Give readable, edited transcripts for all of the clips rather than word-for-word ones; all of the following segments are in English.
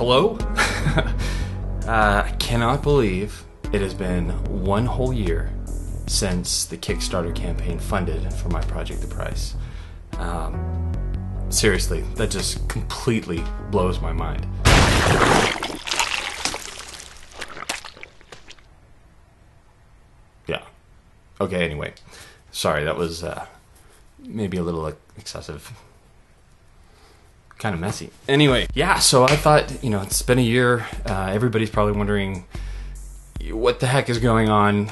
Hello? I cannot believe it has been 1 whole year since the Kickstarter campaign funded for my project The Price. Seriously, that just completely blows my mind. Yeah. Okay, anyway. Sorry, that was maybe a little excessive. Kind of messy. Anyway, yeah, so I thought, you know, it's been a year. Everybody's probably wondering what the heck is going on,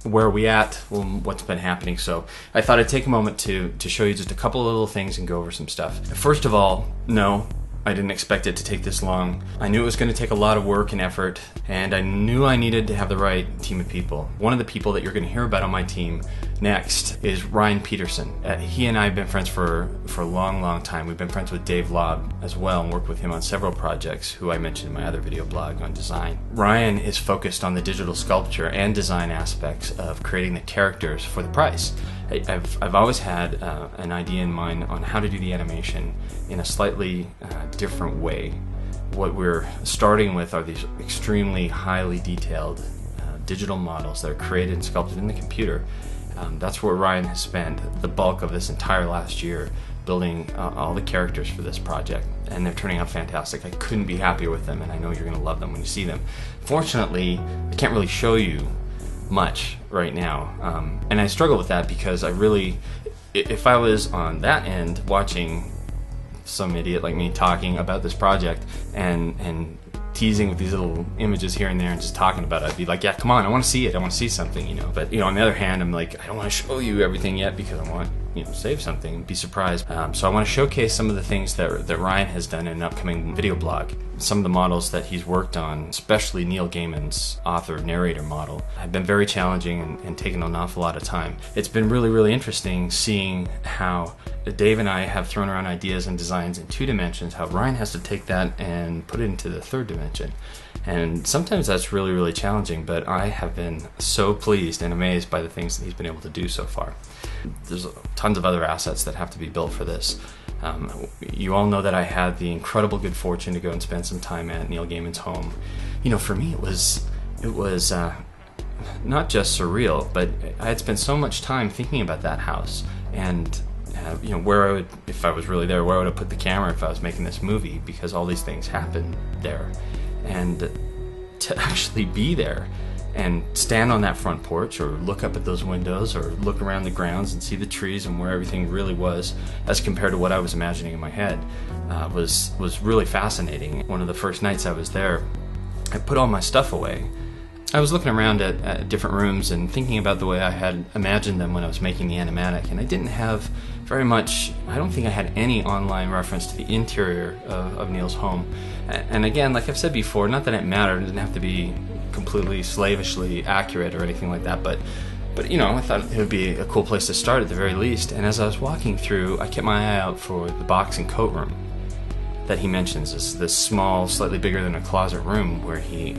where are we at, well, what's been happening. So I thought I'd take a moment to show you just a couple of little things and go over some stuff. First of all, no, I didn't expect it to take this long. I knew it was going to take a lot of work and effort, and I knew I needed to have the right team of people. One of the people that you're going to hear about on my team next is Ryan Peterson. He and I have been friends for a long time. We've been friends with Dave Lobb as well and worked with him on several projects, who I mentioned in my other video blog on design. Ryan is focused on the digital sculpture and design aspects of creating the characters for The Price. I've always had an idea in mind on how to do the animation in a slightly different way. What we're starting with are these extremely highly detailed digital models that are created and sculpted in the computer. That's where Ryan has spent the bulk of this entire last year building all the characters for this project, and they're turning out fantastic. I couldn't be happier with them, and I know you're going to love them when you see them. Fortunately, I can't really show you much right now, and I struggle with that because I really, if I was on that end watching some idiot like me talking about this project and teasing with these little images here and there and just talking about it, I'd be like, yeah, come on, I want to see it, I want to see something, you know. But, you know, on the other hand, I'm like, I don't want to show you everything yet because I want, you know, save something and be surprised. So I want to showcase some of the things that Ryan has done in an upcoming video blog. Some of the models that he's worked on, especially Neil Gaiman's author narrator model, have been very challenging and taken an awful lot of time. It's been really interesting seeing how Dave and I have thrown around ideas and designs in 2 dimensions, how Ryan has to take that and put it into the 3rd dimension. And sometimes that's really challenging, but I have been so pleased and amazed by the things that he's been able to do so far. There's tons of other assets that have to be built for this. You all know that I had the incredible good fortune to go and spend some time at Neil Gaiman's home. You know, for me it was not just surreal, but I had spent so much time thinking about that house and you know, where I would, if I was really there, where I would have put the camera if I was making this movie, because all these things happen there. And to actually be there and stand on that front porch or look up at those windows or look around the grounds and see the trees and where everything really was as compared to what I was imagining in my head was really fascinating. One of the first nights I was there, I put all my stuff away. I was looking around at different rooms and thinking about the way I had imagined them when I was making the animatic, and I didn't have very much, I don't think I had any online reference to the interior of Neil's home. And again, like I've said before, not that it mattered, it didn't have to be completely slavishly accurate or anything like that, but you know, I thought it would be a cool place to start at the very least. And as I was walking through, I kept my eye out for the box and coat room that he mentions, this small, slightly bigger than a closet room where he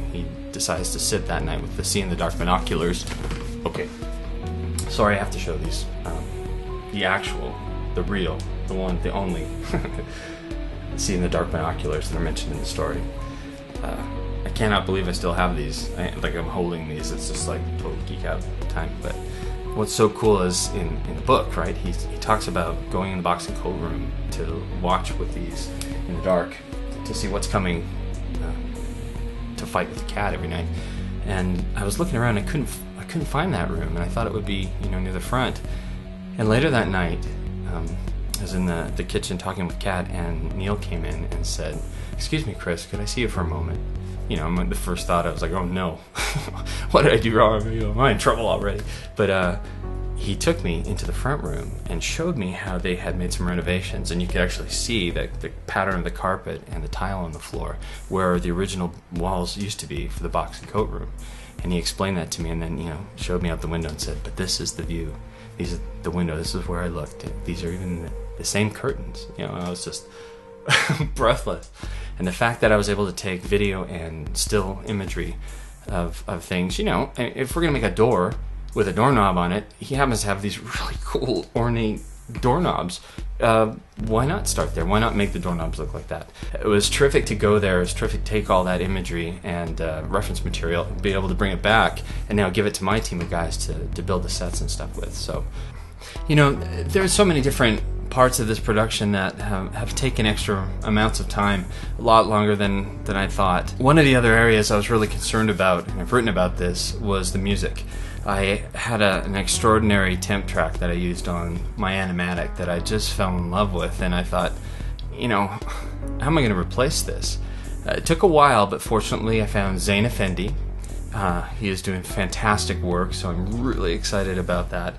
decides to sit that night with the see-in-the-dark binoculars. Okay, sorry I have to show these. The actual, the real, the one, the only see-in-the-dark binoculars that are mentioned in the story. I cannot believe I still have these. Like, I'm holding these. It's just like total geek out time. But what's so cool is in the book, right? He talks about going in the box and coat room to watch with these in the dark to see what's coming to fight with the cat every night. And I was looking around. I couldn't find that room, and I thought it would be, you know, near the front. And later that night, I was in the kitchen talking with Kat, and Neil came in and said, "Excuse me, Chris, could I see you for a moment?" You know, the first thought I was like, oh no, what did I do wrong? Am I in trouble already? But he took me into the front room and showed me how they had made some renovations, and you could actually see the pattern of the carpet and the tile on the floor where the original walls used to be for the box and coat room. And he explained that to me, and then, you know, showed me out the window and said, "But this is the view. These are the window. This is where I looked. These are even the same curtains." You know, I was just breathless. And the fact that I was able to take video and still imagery of things, you know, if we're gonna make a door with a doorknob on it, he happens to have these really cool ornate doorknobs. Why not start there? Why not make the doorknobs look like that? It was terrific to go there. It was terrific to take all that imagery and reference material, be able to bring it back, and now give it to my team of guys to build the sets and stuff with. So, you know, there's so many different parts of this production that have taken extra amounts of time, a lot longer than I thought. One of the other areas I was really concerned about, and I've written about this, was the music. I had an extraordinary temp track that I used on my animatic that I just fell in love with, and I thought, you know, how am I going to replace this? It took a while, but fortunately I found Zain Effendi. He is doing fantastic work, so I'm really excited about that.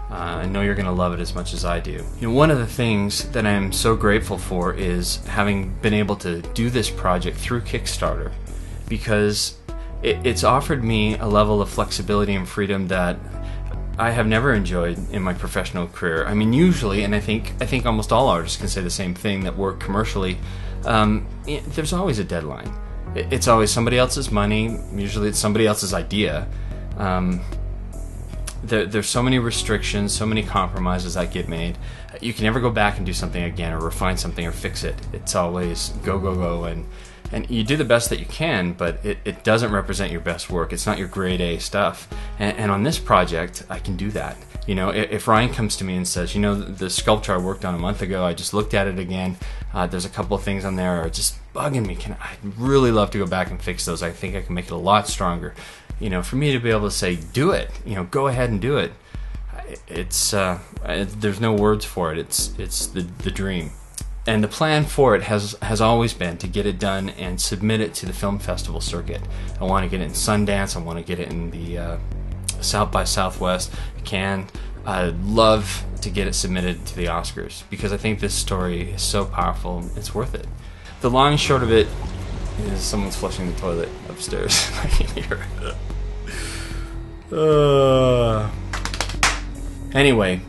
I know you're going to love it as much as I do. You know, one of the things that I'm so grateful for is having been able to do this project through Kickstarter, because it's offered me a level of flexibility and freedom that I have never enjoyed in my professional career. I mean, usually, and I think almost all artists can say the same thing that work commercially, there's always a deadline. It's always somebody else's money. Usually it's somebody else's idea. There's so many restrictions, so many compromises that get made. You can never go back and do something again or refine something or fix it. It's always go, go, go, and you do the best that you can, but it doesn't represent your best work. It's not your grade A stuff. And on this project, I can do that. You know, if Ryan comes to me and says, you know, the sculpture I worked on a month ago, I just looked at it again, there's a couple of things on there that are just bugging me. I'd really love to go back and fix those. I think I can make it a lot stronger. You know, for me to be able to say, do it, you know, go ahead and do it, there's no words for it. It's the dream. And the plan for it has always been to get it done and submit it to the film festival circuit. I want to get it in Sundance. I want to get it in the South by Southwest, Cannes. I'd love to get it submitted to the Oscars, because I think this story is so powerful. It's worth it. The long and short of it is someone's flushing the toilet upstairs. I can hear it. Anyway,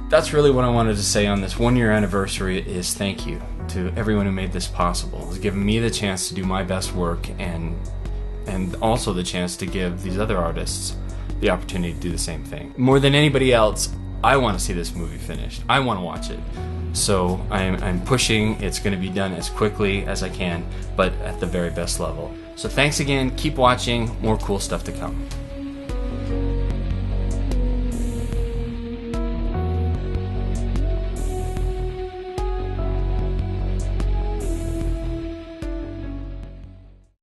that's really what I wanted to say on this 1-year anniversary, is thank you to everyone who made this possible. It's given me the chance to do my best work, and also the chance to give these other artists the opportunity to do the same thing. More than anybody else, I want to see this movie finished. I want to watch it. So I'm pushing. It's going to be done as quickly as I can, but at the very best level. So thanks again. Keep watching. More cool stuff to come.